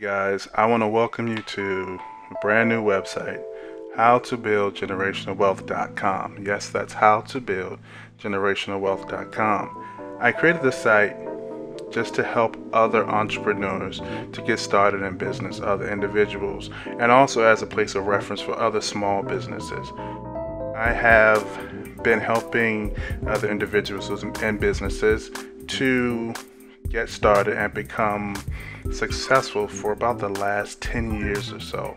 Guys, I want to welcome you to a brand new website, howtobuildgenerationalwealth.com. Yes, that's howtobuildgenerationalwealth.com. I created this site just to help other entrepreneurs to get started in business, other individuals, and also as a place of reference for other small businesses. I have been helping other individuals and businesses to get started and become successful for about the last 10 years or so.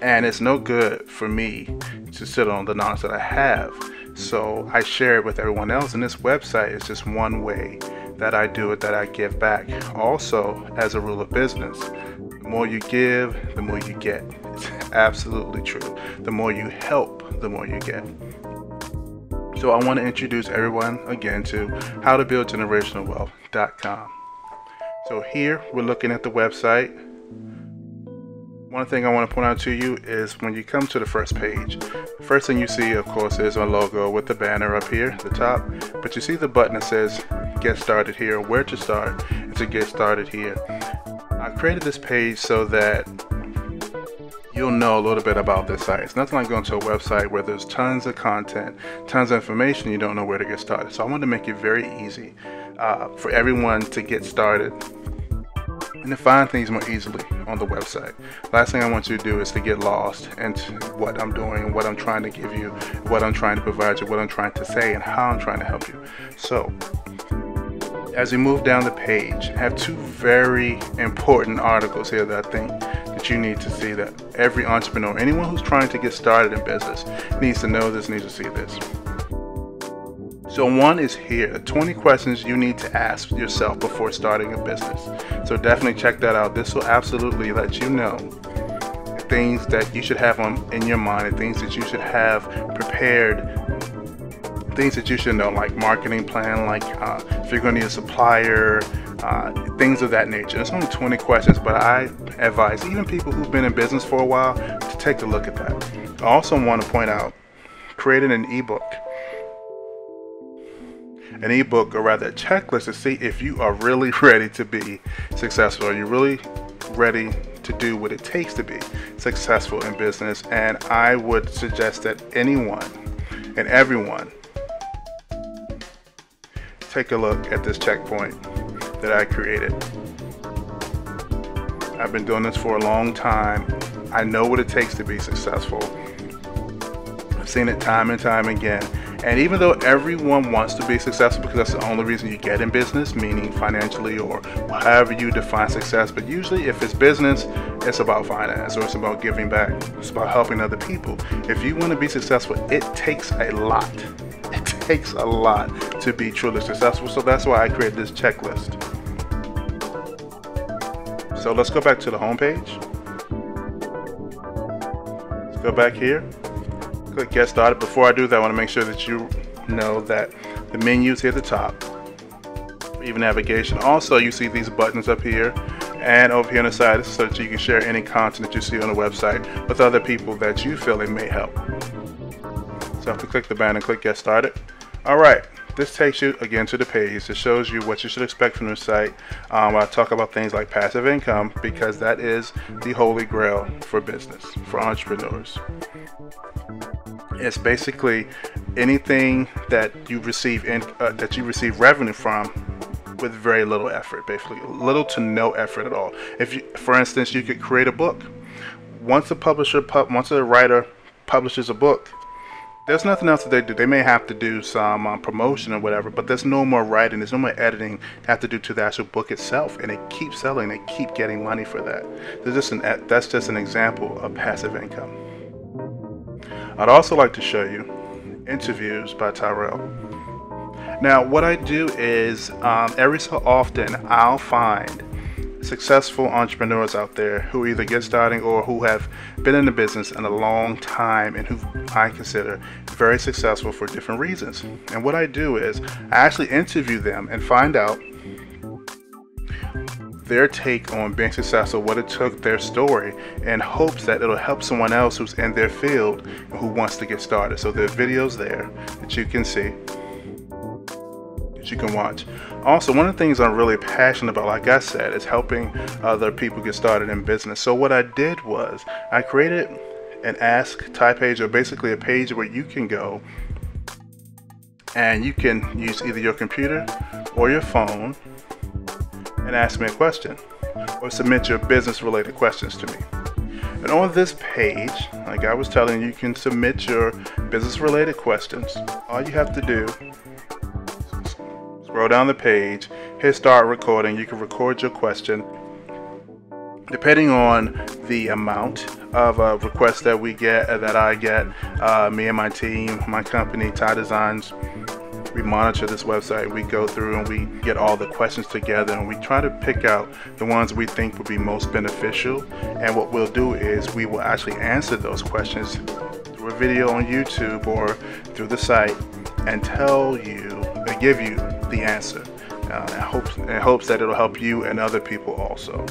And it's no good for me to sit on the knowledge that I have. So I share it with everyone else, and this website is just one way that I do it, that I give back. Also, as a rule of business, the more you give, the more you get. It's absolutely true. The more you help, the more you get. So I want to introduce everyone again to howtobuildgenerationalwealth.com. So here we're looking at the website. One thing I want to point out to you is when you come to the first page, the first thing you see, of course, is our logo with the banner up here at the top. But you see the button that says Get Started Here, where to start, and to get started here. I created this page so that you'll know a little bit about this site. It's nothing like going to a website where there's tons of content, tons of information, you don't know where to get started. So I wanted to make it very easy for everyone to get started and to find things more easily on the website. Last thing I want you to do is to get lost into what I'm doing, what I'm trying to give you, what I'm trying to provide you, what I'm trying to say, and how I'm trying to help you. So as we move down the page, I have two very important articles here that I think that you need to see, that every entrepreneur, anyone who's trying to get started in business, needs to know this, needs to see this. So one is here, 20 questions you need to ask yourself before starting a business. So definitely check that out. This will absolutely let you know the things that you should have in your mind, and things that you should have prepared, things that you should know, like marketing plan, like if you're going to need a supplier, things of that nature. It's only 20 questions, but I advise even people who've been in business for a while to take a look at that. I also want to point out, creating an ebook. An ebook, or rather a checklist, to see if you are really ready to be successful. Are you really ready to do what it takes to be successful in business? And I would suggest that anyone and everyone take a look at this checkpoint that I created. I've been doing this for a long time. I know what it takes to be successful. I've seen it time and time again. And even though everyone wants to be successful, because that's the only reason you get in business, meaning financially or however you define success, but usually if it's business, it's about finance, or it's about giving back, it's about helping other people. If you want to be successful, it takes a lot. It takes a lot to be truly successful. So that's why I created this checklist. So let's go back to the home page. Let's go back here. Click Get Started. Before I do that, I want to make sure that you know that the menu's here at the top, even navigation. Also, you see these buttons up here and over here on the side, so that you can share any content that you see on the website with other people that you feel it may help. So if you click the banner and click Get Started. Alright, this takes you again to the page. It shows you what you should expect from the site. I talk about things like passive income, because that is the holy grail for business, for entrepreneurs. It's basically anything that you receive revenue from with very little effort, basically little to no effort at all. If you, for instance, you could create a book. Once a writer publishes a book, there's nothing else that they do. They may have to do some promotion or whatever, but there's no more writing, there's no more editing they have to do to the actual book itself, and they keep selling, they keep getting money for that. That's just an example of passive income. I'd also like to show you interviews by Tyrrell. Now, what I do is every so often I'll find successful entrepreneurs out there who either get starting or who have been in the business in a long time and who I consider very successful for different reasons. And what I do is I actually interview them and find out their take on being successful, what it took, their story, in hopes that it'll help someone else who's in their field and who wants to get started. So there are videos there that you can see. that you can watch. Also, one of the things I'm really passionate about, like I said, is helping other people get started in business. So what I did was I created an Ask Ty page, or basically a page where you can go and you can use either your computer or your phone and ask me a question, or submit your business related questions to me. And on this page, like I was telling you, you can submit your business related questions. All you have to do, scroll down the page, hit start recording. You can record your question. Depending on the amount of requests that we get, that I get, me and my team, my company, Ty Designs, we monitor this website. We go through and we get all the questions together, and we try to pick out the ones we think would be most beneficial. And what we'll do is we will actually answer those questions through a video on YouTube or through the site, and tell you and give you the answer in hopes that it'll help you and other people also.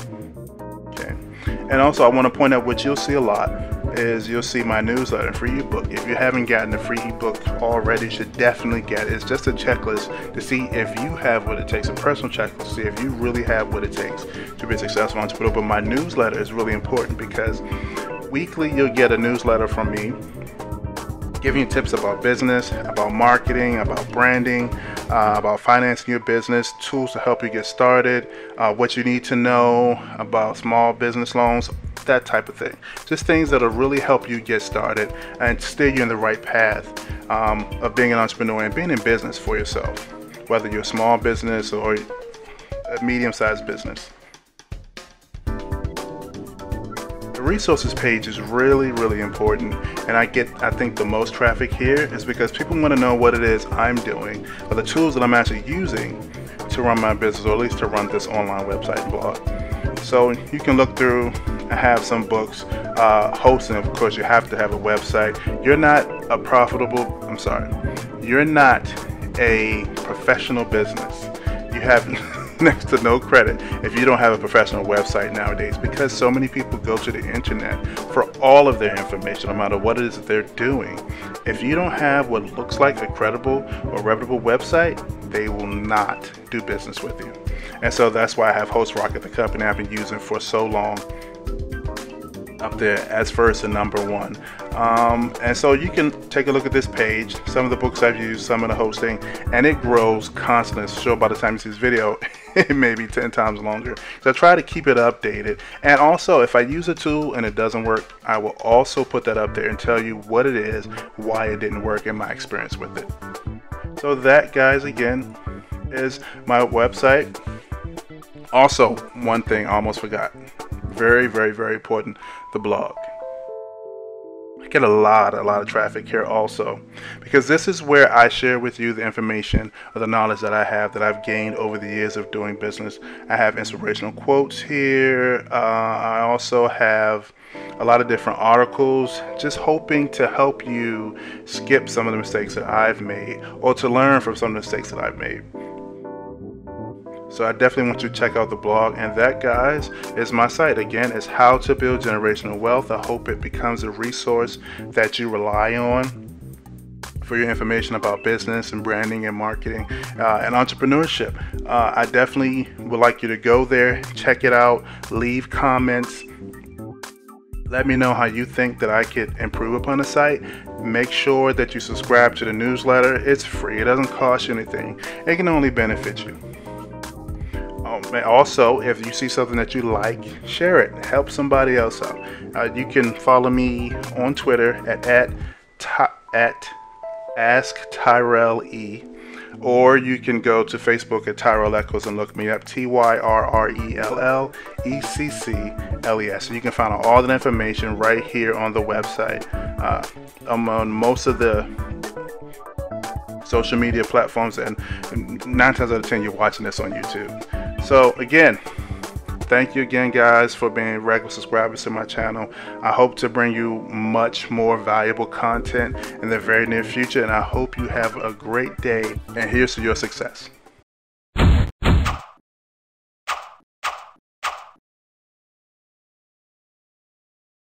Okay. And also, I want to point out what you'll see a lot is you'll see my newsletter and free ebook. If you haven't gotten the free ebook already, you should definitely get it. It's just a checklist to see if you have what it takes, a personal checklist to see if you really have what it takes to be a successful entrepreneur. But my newsletter is really important because weekly you'll get a newsletter from me giving you tips about business, about marketing, about branding, about financing your business, tools to help you get started, what you need to know about small business loans, that type of thing. Just things that'll really help you get started and steer you in the right path of being an entrepreneur and being in business for yourself, whether you're a small business or a medium-sized business. The resources page is really, really important, and I think the most traffic here is because people want to know what it is I'm doing, or the tools that I'm actually using to run my business, or at least to run this online website and blog. So you can look through. I have some books, hosting. Of course, you have to have a website. You're not a professional business. You have next to no credit if you don't have a professional website nowadays, because so many people go to the internet for all of their information, no matter what it is that they're doing. If you don't have what looks like a credible or reputable website, they will not do business with you. And so that's why I have Host Rocket, the company I've been using for so long, up there as first and number one. And so you can take a look at this page, some of the books I've used, some of the hosting, and it grows constantly. So by the time you see this video, it may be 10 times longer. So I try to keep it updated. And also, if I use a tool and it doesn't work, I will also put that up there and tell you what it is, why it didn't work, and my experience with it. So that, guys, again, is my website. Also, one thing I almost forgot. Very, very, very important, the blog. I get a lot of traffic here also, because this is where I share with you the information or the knowledge that I have, that I've gained over the years of doing business. I have inspirational quotes here. I also have a lot of different articles, just hoping to help you skip some of the mistakes that I've made, or to learn from some of the mistakes that I've made. So I definitely want you to check out the blog, and that, guys, is my site. Again, it's How to Build Generational Wealth. I hope it becomes a resource that you rely on for your information about business and branding and marketing and entrepreneurship. I definitely would like you to go there, check it out, leave comments. Let me know how you think that I could improve upon the site. Make sure that you subscribe to the newsletter. It's free. It doesn't cost you anything. It can only benefit you. Also, if you see something that you like, share it. Help somebody else out. You can follow me on Twitter at Ask Tyrrell E, or you can go to Facebook at Tyrrell Eccles and look me up, TyrrellEccles. You can find out all that information right here on the website. I'm on most of the social media platforms, and 9 times out of 10 you're watching this on YouTube. So again, thank you again, guys, for being regular subscribers to my channel. I hope to bring you much more valuable content in the very near future, and I hope you have a great day, and here's to your success.